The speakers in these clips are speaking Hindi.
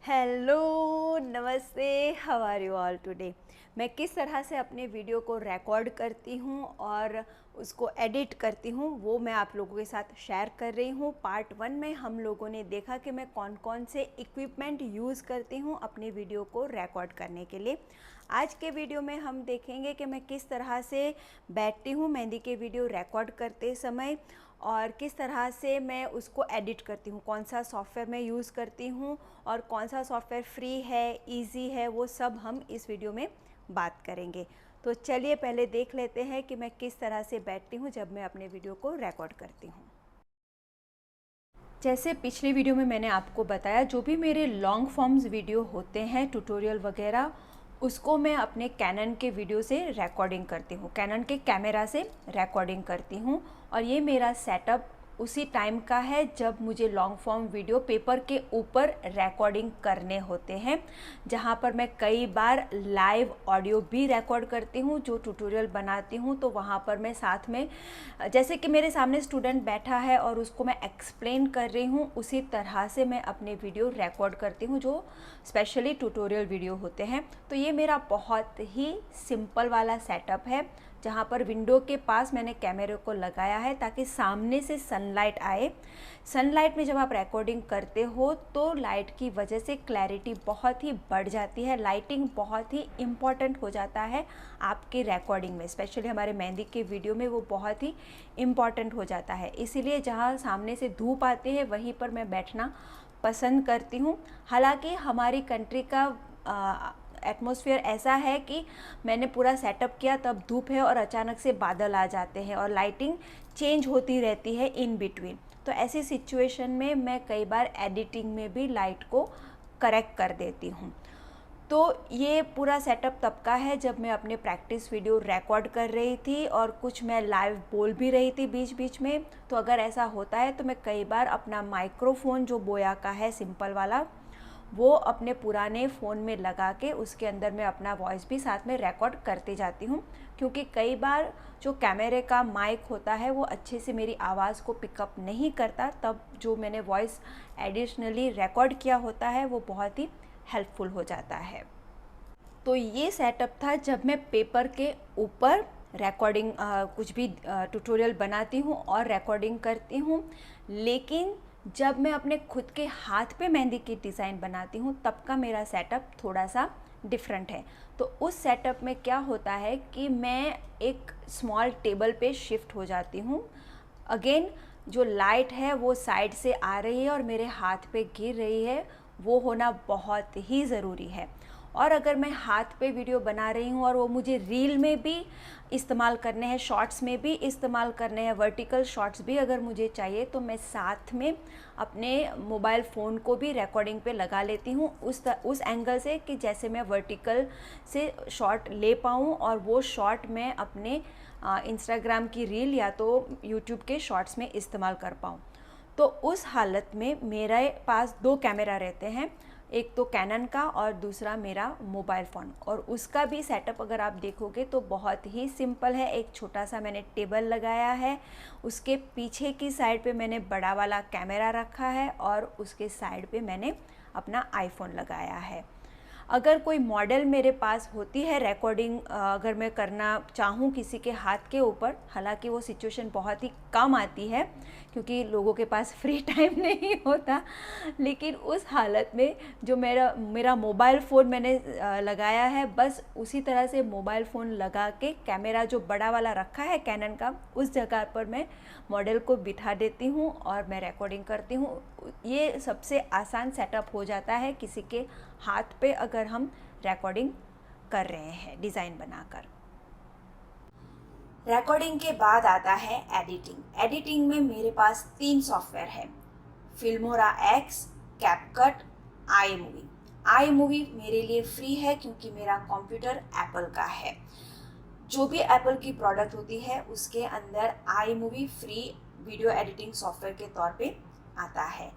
हेलो, नमस्ते, how are you all today. मैं किस तरह से अपने वीडियो को रिकॉर्ड करती हूँ और उसको एडिट करती हूँ वो मैं आप लोगों के साथ शेयर कर रही हूँ। पार्ट 1 में हम लोगों ने देखा कि मैं कौन कौन से इक्विपमेंट यूज़ करती हूँ अपने वीडियो को रिकॉर्ड करने के लिए। आज के वीडियो में हम देखेंगे कि मैं किस तरह से बैठती हूँ मेहंदी के वीडियो रिकॉर्ड करते समय और किस तरह से मैं उसको एडिट करती हूँ, कौन सा सॉफ्टवेयर मैं यूज़ करती हूँ और कौन सा सॉफ्टवेयर फ्री है, इजी है, वो सब हम इस वीडियो में बात करेंगे। तो चलिए पहले देख लेते हैं कि मैं किस तरह से बैठती हूँ जब मैं अपने वीडियो को रिकॉर्ड करती हूँ। जैसे पिछले वीडियो में मैंने आपको बताया, जो भी मेरे लॉन्ग फॉर्म्स वीडियो होते हैं, ट्यूटोरियल वगैरह, उसको मैं अपने कैनन के वीडियो से रिकॉर्डिंग करती हूँ, कैनन के कैमरा से रिकॉर्डिंग करती हूँ। और ये मेरा सेटअप उसी टाइम का है जब मुझे लॉन्ग फॉर्म वीडियो पेपर के ऊपर रिकॉर्डिंग करने होते हैं, जहाँ पर मैं कई बार लाइव ऑडियो भी रिकॉर्ड करती हूँ। जो ट्यूटोरियल बनाती हूँ तो वहाँ पर मैं साथ में, जैसे कि मेरे सामने स्टूडेंट बैठा है और उसको मैं एक्सप्लेन कर रही हूँ, उसी तरह से मैं अपने वीडियो रिकॉर्ड करती हूँ जो स्पेशली ट्यूटोरियल वीडियो होते हैं। तो ये मेरा बहुत ही सिंपल वाला सेटअप है, जहाँ पर विंडो के पास मैंने कैमरे को लगाया है ताकि सामने से सनलाइट आए। सनलाइट में जब आप रिकॉर्डिंग करते हो तो लाइट की वजह से क्लैरिटी बहुत ही बढ़ जाती है, लाइटिंग बहुत ही इम्पॉर्टेंट हो जाता है आपकी रिकॉर्डिंग में, स्पेशली हमारे मेहंदी के वीडियो में वो बहुत ही इम्पॉर्टेंट हो जाता है। इसीलिए जहाँ सामने से धूप आती है वहीं पर मैं बैठना पसंद करती हूँ। हालांकि हमारी कंट्री का एटमॉस्फेयर ऐसा है कि मैंने पूरा सेटअप किया तब धूप है और अचानक से बादल आ जाते हैं और लाइटिंग चेंज होती रहती है इन बिटवीन। तो ऐसी सिचुएशन में मैं कई बार एडिटिंग में भी लाइट को करेक्ट कर देती हूँ। तो ये पूरा सेटअप तब का है जब मैं अपने प्रैक्टिस वीडियो रिकॉर्ड कर रही थी और कुछ मैं लाइव बोल भी रही थी बीच बीच में। तो अगर ऐसा होता है तो मैं कई बार अपना माइक्रोफोन जो बोया का है सिंपल वाला, वो अपने पुराने फ़ोन में लगा के उसके अंदर मैं अपना वॉइस भी साथ में रिकॉर्ड करते जाती हूँ, क्योंकि कई बार जो कैमरे का माइक होता है वो अच्छे से मेरी आवाज़ को पिकअप नहीं करता, तब जो मैंने वॉइस एडिशनली रिकॉर्ड किया होता है वो बहुत ही हेल्पफुल हो जाता है। तो ये सेटअप था जब मैं पेपर के ऊपर रिकॉर्डिंग कुछ भी ट्यूटोरियल बनाती हूँ और रिकॉर्डिंग करती हूँ। लेकिन जब मैं अपने खुद के हाथ पे मेहंदी की डिज़ाइन बनाती हूँ तब का मेरा सेटअप थोड़ा सा डिफरेंट है। तो उस सेटअप में क्या होता है कि मैं एक स्मॉल टेबल पे शिफ्ट हो जाती हूँ। अगेन जो लाइट है वो साइड से आ रही है और मेरे हाथ पे गिर रही है, वो होना बहुत ही ज़रूरी है। और अगर मैं हाथ पे वीडियो बना रही हूँ और वो मुझे रील में भी इस्तेमाल करने हैं, शॉर्ट्स में भी इस्तेमाल करने हैं, वर्टिकल शॉर्ट्स भी अगर मुझे चाहिए, तो मैं साथ में अपने मोबाइल फ़ोन को भी रिकॉर्डिंग पे लगा लेती हूँ उस एंगल से कि जैसे मैं वर्टिकल से शॉट ले पाऊँ और वो शॉट मैं अपने इंस्टाग्राम की रील या तो यूट्यूब के शॉर्ट्स में इस्तेमाल कर पाऊँ। तो उस हालत में मेरे पास 2 कैमरा रहते हैं, एक तो कैनन का और दूसरा मेरा मोबाइल फ़ोन। और उसका भी सेटअप अगर आप देखोगे तो बहुत ही सिंपल है। एक छोटा सा मैंने टेबल लगाया है, उसके पीछे की साइड पे मैंने बड़ा वाला कैमरा रखा है और उसके साइड पे मैंने अपना आईफोन लगाया है। अगर कोई मॉडल मेरे पास होती है रिकॉर्डिंग अगर मैं करना चाहूँ किसी के हाथ के ऊपर, हालांकि वो सिचुएशन बहुत ही कम आती है क्योंकि लोगों के पास फ्री टाइम नहीं होता, लेकिन उस हालत में जो मेरा मोबाइल फ़ोन मैंने लगाया है, बस उसी तरह से मोबाइल फ़ोन लगा के कैमरा जो बड़ा वाला रखा है कैनन का, उस जगह पर मैं मॉडल को बिठा देती हूँ और मैं रिकॉर्डिंग करती हूँ। ये सबसे आसान सेटअप हो जाता है किसी के हाथ पे अगर हम रिकॉर्डिंग कर रहे हैं डिज़ाइन बनाकर। रिकॉर्डिंग के बाद आता है एडिटिंग। एडिटिंग में मेरे पास 3 सॉफ्टवेयर है, फिल्मोरा एक्स, कैपकट, आई मूवी। आई मूवी मेरे लिए फ्री है क्योंकि मेरा कंप्यूटर एप्पल का है। जो भी एप्पल की प्रोडक्ट होती है उसके अंदर iMovie free video editing software के तौर पे आता है।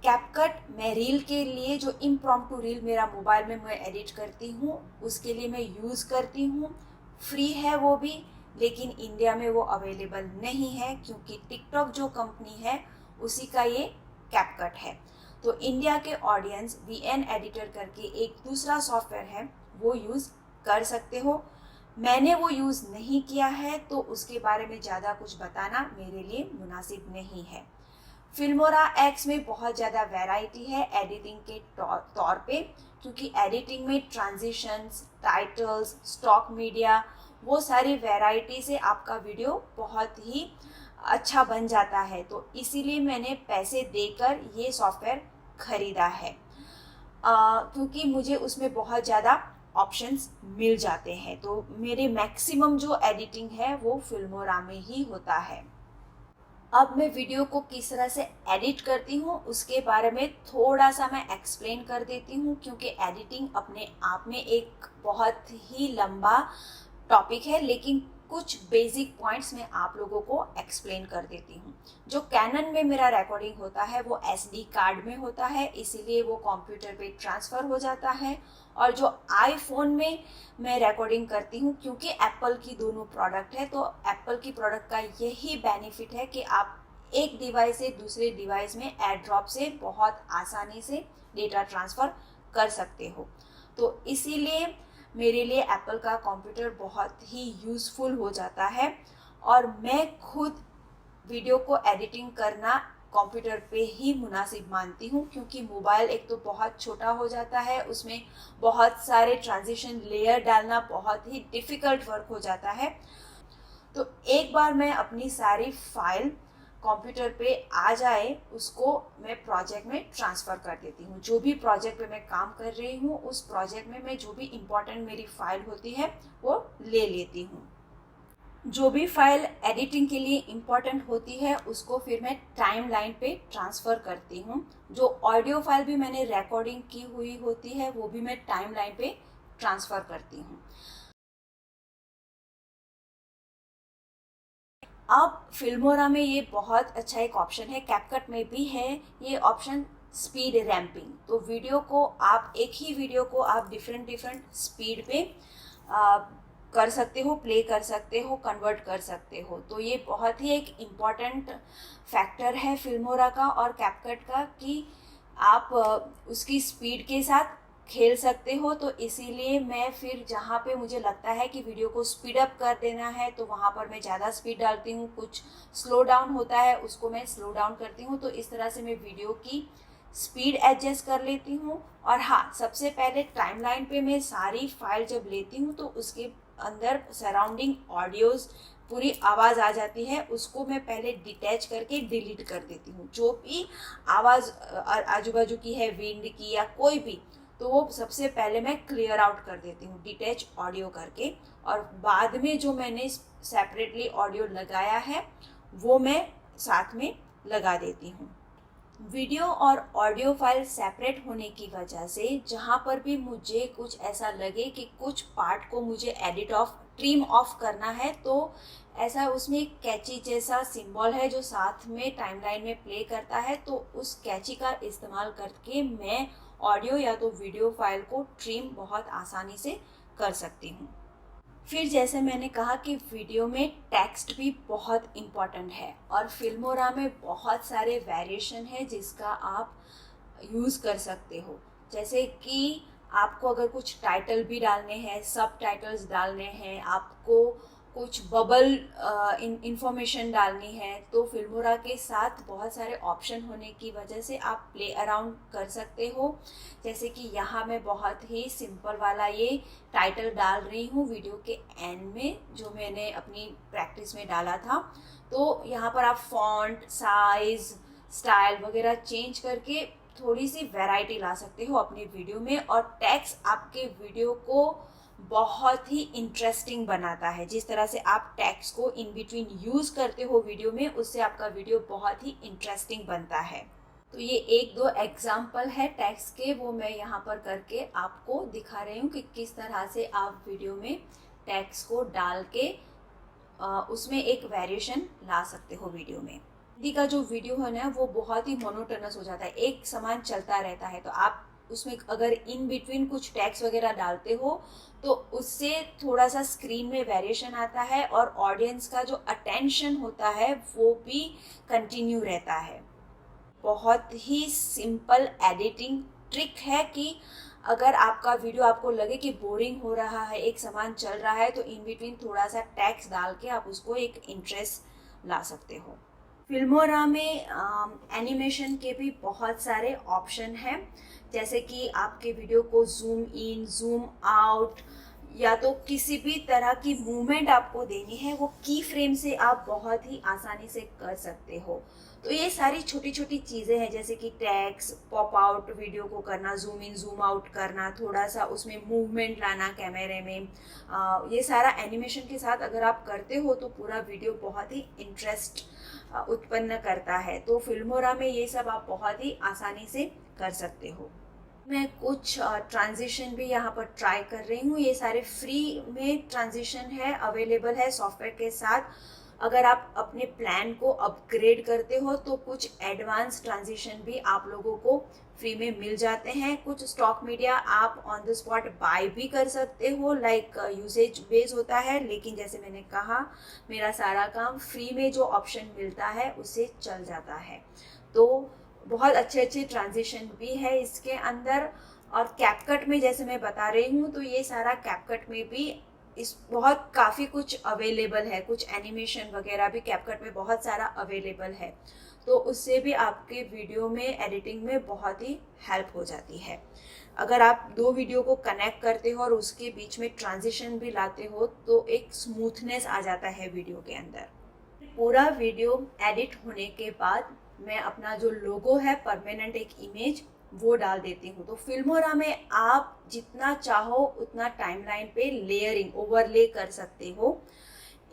कैपकट मैं रील के लिए, जो इम्प्रॉम्प्टू रील मेरा मोबाइल में मैं एडिट करती हूँ उसके लिए मैं यूज़ करती हूँ, फ्री है वो भी, लेकिन इंडिया में वो अवेलेबल नहीं है क्योंकि टिकटॉक जो कंपनी है उसी का ये कैपकट है। तो इंडिया के ऑडियंस VN एडिटर करके एक दूसरा सॉफ्टवेयर है, वो यूज़ कर सकते हो। मैंने वो यूज़ नहीं किया है तो उसके बारे में ज़्यादा कुछ बताना मेरे लिए मुनासिब नहीं है। फिल्मोरा एक्स में बहुत ज़्यादा वैरायटी है एडिटिंग के तौर पे, क्योंकि एडिटिंग में ट्रांजिशंस, टाइटल्स, स्टॉक मीडिया, वो सारी वैरायटी से आपका वीडियो बहुत ही अच्छा बन जाता है। तो इसीलिए मैंने पैसे देकर ये सॉफ्टवेयर खरीदा है, क्योंकि मुझे उसमें बहुत ज़्यादा ऑप्शंस मिल जाते हैं। तो मेरे मैक्सिमम जो एडिटिंग है वो फिल्मोरा में ही होता है। अब मैं वीडियो को किस तरह से एडिट करती हूँ उसके बारे में थोड़ा सा मैं एक्सप्लेन कर देती हूँ, क्योंकि एडिटिंग अपने आप में एक बहुत ही लंबा टॉपिक है, लेकिन कुछ बेसिक पॉइंट्स मैं आप लोगों को एक्सप्लेन कर देती हूँ। जो कैनन में मेरा रिकॉर्डिंग होता है वो SD कार्ड में होता है, इसीलिए वो कंप्यूटर पे ट्रांसफ़र हो जाता है। और जो आईफोन में मैं रिकॉर्डिंग करती हूँ, क्योंकि एप्पल की दोनों प्रोडक्ट है, तो एप्पल की प्रोडक्ट का यही बेनिफिट है कि आप एक डिवाइस से दूसरे डिवाइस में एयर ड्रॉप से बहुत आसानी से डेटा ट्रांसफ़र कर सकते हो। तो इसीलिए मेरे लिए एप्पल का कंप्यूटर बहुत ही यूज़फुल हो जाता है, और मैं खुद वीडियो को एडिटिंग करना कंप्यूटर पे ही मुनासिब मानती हूँ, क्योंकि मोबाइल एक तो बहुत छोटा हो जाता है, उसमें बहुत सारे ट्रांजिशन लेयर डालना बहुत ही डिफ़िकल्ट वर्क हो जाता है। तो एक बार मैं अपनी सारी फाइल कंप्यूटर पे आ जाए उसको मैं प्रोजेक्ट में ट्रांसफ़र कर देती हूँ। जो भी प्रोजेक्ट पे मैं काम कर रही हूँ उस प्रोजेक्ट में मैं जो भी इम्पोर्टेंट मेरी फाइल होती है वो ले लेती हूँ। जो भी फाइल एडिटिंग के लिए इम्पोर्टेंट होती है उसको फिर मैं टाइमलाइन पे ट्रांसफ़र करती हूँ। जो ऑडियो फाइल भी मैंने रिकॉर्डिंग की हुई होती है वो भी मैं टाइमलाइन पे ट्रांसफ़र करती हूँ। अब फिल्मोरा में ये बहुत अच्छा एक ऑप्शन है, कैपकट में भी है ये ऑप्शन, स्पीड रैम्पिंग। तो वीडियो को आप एक ही वीडियो को आप डिफरेंट स्पीड पे कर सकते हो, प्ले कर सकते हो, कन्वर्ट कर सकते हो। तो ये बहुत ही एक इम्पॉर्टेंट फैक्टर है फिल्मोरा का और कैपकट का कि आप उसकी स्पीड के साथ खेल सकते हो। तो इसीलिए मैं फिर जहाँ पे मुझे लगता है कि वीडियो को स्पीड अप कर देना है तो वहाँ पर मैं ज़्यादा स्पीड डालती हूँ, कुछ स्लो डाउन होता है उसको मैं स्लो डाउन करती हूँ। तो इस तरह से मैं वीडियो की स्पीड एडजस्ट कर लेती हूँ। और हाँ, सबसे पहले टाइमलाइन पे मैं सारी फाइल जब लेती हूँ तो उसके अंदर सराउंडिंग ऑडियोज़ पूरी आवाज़ आ जाती है, उसको मैं पहले डिटैच करके डिलीट कर देती हूँ। जो भी आवाज़ आजू बाजू की है, विंड की या कोई भी, तो वो सबसे पहले मैं क्लियर आउट कर देती हूँ डिटैच ऑडियो करके। और बाद में जो मैंने सेपरेटली ऑडियो लगाया है वो मैं साथ में लगा देती हूँ। वीडियो और ऑडियो फाइल सेपरेट होने की वजह से जहाँ पर भी मुझे कुछ ऐसा लगे कि कुछ पार्ट को मुझे ट्रिम ऑफ करना है, तो ऐसा उसमें एक कैची जैसा सिंबल है जो साथ में टाइमलाइन में प्ले करता है, तो उस कैची का इस्तेमाल करके मैं ऑडियो या तो वीडियो फाइल को ट्रिम बहुत आसानी से कर सकती हूँ। फिर जैसे मैंने कहा कि वीडियो में टेक्स्ट भी बहुत इम्पॉर्टेंट है और फिल्मोरा में बहुत सारे वेरिएशन है जिसका आप यूज़ कर सकते हो। जैसे कि आपको अगर कुछ टाइटल भी डालने हैं, सब टाइटल्स डालने हैं, आपको कुछ बबल इंफॉर्मेशन डालनी है, तो फिल्मोरा के साथ बहुत सारे ऑप्शन होने की वजह से आप प्ले अराउंड कर सकते हो। जैसे कि यहाँ मैं बहुत ही सिंपल वाला ये टाइटल डाल रही हूँ वीडियो के एंड में, जो मैंने अपनी प्रैक्टिस में डाला था। तो यहाँ पर आप फॉन्ट, साइज, स्टाइल वगैरह चेंज करके थोड़ी सी वैरायटी ला सकते हो अपने वीडियो में, और टेक्स्ट आपके वीडियो को बहुत ही इंटरेस्टिंग बनाता है। जिस तरह से आप टेक्स्ट को इन बिटवीन यूज़ करते हो वीडियो में, उससे आपका वीडियो बहुत ही इंटरेस्टिंग बनता है। तो ये एक दो एग्जाम्पल है टेक्स्ट के, वो मैं यहाँ पर करके आपको दिखा रही हूँ कि किस तरह से आप वीडियो में टेक्स्ट को डाल के उसमें एक वेरिएशन ला सकते हो वीडियो में। हिंदी का जो वीडियो है ना वो बहुत ही मोनोटोनस हो जाता है, एक समान चलता रहता है। तो आप उसमें अगर इन बिटवीन कुछ टेक्स्ट वगैरह डालते हो तो उससे थोड़ा सा स्क्रीन में वेरिएशन आता है और ऑडियंस का जो अटेंशन होता है वो भी कंटिन्यू रहता है। बहुत ही सिंपल एडिटिंग ट्रिक है कि अगर आपका वीडियो आपको लगे कि बोरिंग हो रहा है, एक समान चल रहा है, तो इन बिटवीन थोड़ा सा टैक्स डाल के आप उसको एक इंटरेस्ट ला सकते हो। फिल्मोरा में एनिमेशन के भी बहुत सारे ऑप्शन हैं, जैसे कि आपके वीडियो को जूम इन, जूम आउट, या तो किसी भी तरह की मूवमेंट आपको देनी है वो की फ्रेम से आप बहुत ही आसानी से कर सकते हो। तो ये सारी छोटी छोटी चीज़ें हैं, जैसे कि टैग्स, पॉप आउट वीडियो को करना, जूम इन जूम आउट करना, थोड़ा सा उसमें मूवमेंट लाना कैमरे में, ये सारा एनिमेशन के साथ अगर आप करते हो तो पूरा वीडियो बहुत ही इंटरेस्ट उत्पन्न करता है। तो फिल्मोरा में ये सब आप बहुत ही आसानी से कर सकते हो। मैं कुछ ट्रांजिशन भी यहाँ पर ट्राई कर रही हूँ। ये सारे फ्री में ट्रांजिशन है, अवेलेबल है सॉफ्टवेयर के साथ। अगर आप अपने प्लान को अपग्रेड करते हो तो कुछ एडवांस ट्रांजिशन भी आप लोगों को फ्री में मिल जाते हैं। कुछ स्टॉक मीडिया आप ऑन द स्पॉट बाय भी कर सकते हो, लाइक यूसेज बेस होता है, लेकिन जैसे मैंने कहा मेरा सारा काम फ्री में जो ऑप्शन मिलता है उससे चल जाता है। तो बहुत अच्छे अच्छे ट्रांजिशन भी है इसके अंदर। और कैपकट में जैसे मैं बता रही हूँ तो ये सारा कैपकट में भी इस बहुत काफ़ी कुछ अवेलेबल है, कुछ एनिमेशन वगैरह भी कैपकट में बहुत सारा अवेलेबल है। तो उससे भी आपके वीडियो में एडिटिंग में बहुत ही हेल्प हो जाती है। अगर आप दो वीडियो को कनेक्ट करते हो और उसके बीच में ट्रांजिशन भी लाते हो तो एक स्मूथनेस आ जाता है वीडियो के अंदर। पूरा वीडियो एडिट होने के बाद मैं अपना जो लोगो है, परमानेंट एक इमेज, वो डाल देती हूँ। तो फिल्मोरा में आप जितना चाहो उतना टाइमलाइन पे लेयरिंग, ओवरले कर सकते हो।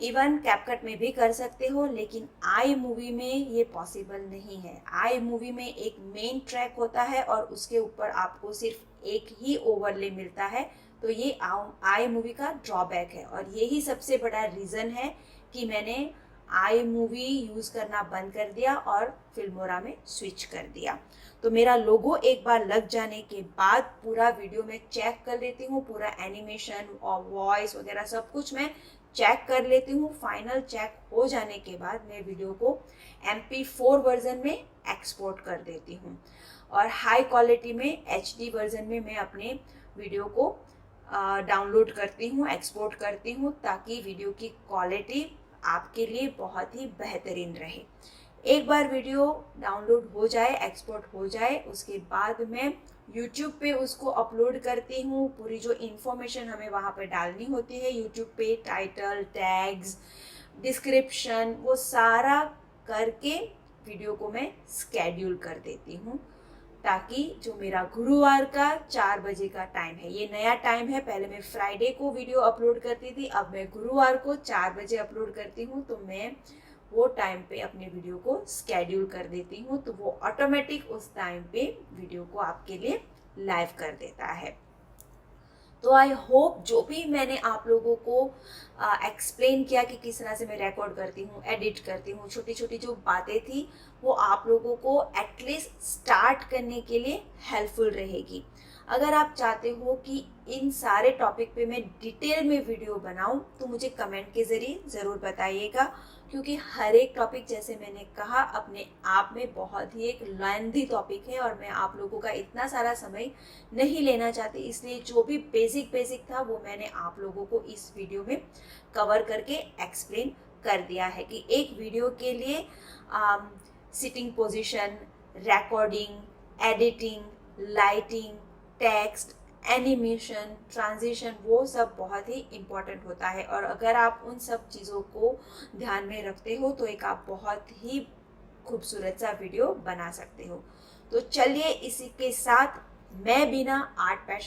इवन कैपकट में भी कर सकते हो, लेकिन आई मूवी में ये पॉसिबल नहीं है। आई मूवी में एक मेन ट्रैक होता है और उसके ऊपर आपको सिर्फ एक ही ओवरले मिलता है। तो ये आई मूवी का ड्रॉबैक है और यही सबसे बड़ा रीज़न है कि मैंने आई मूवी यूज़ करना बंद कर दिया और फिल्मोरा में स्विच कर दिया। तो मेरा लोगो एक बार लग जाने के बाद पूरा वीडियो में चेक कर लेती हूँ, पूरा एनिमेशन और वॉइस वगैरह सब कुछ मैं चेक कर लेती हूँ। फाइनल चेक हो जाने के बाद मैं वीडियो को MP4 वर्जन में एक्सपोर्ट कर देती हूँ और हाई क्वालिटी में HD वर्जन में मैं अपने वीडियो को डाउनलोड करती हूँ, एक्सपोर्ट करती हूँ, ताकि वीडियो की क्वालिटी आपके लिए बहुत ही बेहतरीन रहे। एक बार वीडियो डाउनलोड हो जाए, एक्सपोर्ट हो जाए, उसके बाद मैं YouTube पे उसको अपलोड करती हूँ। पूरी जो इन्फॉर्मेशन हमें वहाँ पे डालनी होती है YouTube पे, टाइटल, टैग्स, डिस्क्रिप्शन, वो सारा करके वीडियो को मैं स्केड्यूल कर देती हूँ, ताकि जो मेरा गुरुवार का 4 बजे का टाइम है, ये नया टाइम है। पहले मैं फ्राइडे को वीडियो अपलोड करती थी, अब मैं गुरुवार को 4 बजे अपलोड करती हूँ। तो मैं वो टाइम पे अपने वीडियो को स्केड्यूल कर देती हूँ, तो वो ऑटोमेटिक उस टाइम पे वीडियो को आपके लिए लाइव कर देता है। तो आई होप जो भी मैंने आप लोगों को एक्सप्लेन किया कि किस तरह से मैं रिकॉर्ड करती हूँ, एडिट करती हूँ, छोटी छोटी जो बातें थी वो आप लोगों को एटलीस्ट स्टार्ट करने के लिए हेल्पफुल रहेगी। अगर आप चाहते हो कि इन सारे टॉपिक पे मैं डिटेल में वीडियो बनाऊं तो मुझे कमेंट के ज़रिए ज़रूर बताइएगा, क्योंकि हर एक टॉपिक, जैसे मैंने कहा, अपने आप में बहुत ही एक लेंथी टॉपिक है और मैं आप लोगों का इतना सारा समय नहीं लेना चाहती। इसलिए जो भी बेसिक था वो मैंने आप लोगों को इस वीडियो में कवर करके एक्सप्लेन कर दिया है कि एक वीडियो के लिए sitting position, recording, editing, lighting, text, animation, transition, वो सब बहुत ही इम्पॉर्टेंट होता है। और अगर आप उन सब चीज़ों को ध्यान में रखते हो तो एक आप बहुत ही खूबसूरत सा वीडियो बना सकते हो। तो चलिए, इसी के साथ मैं बिना आर्ट पैशन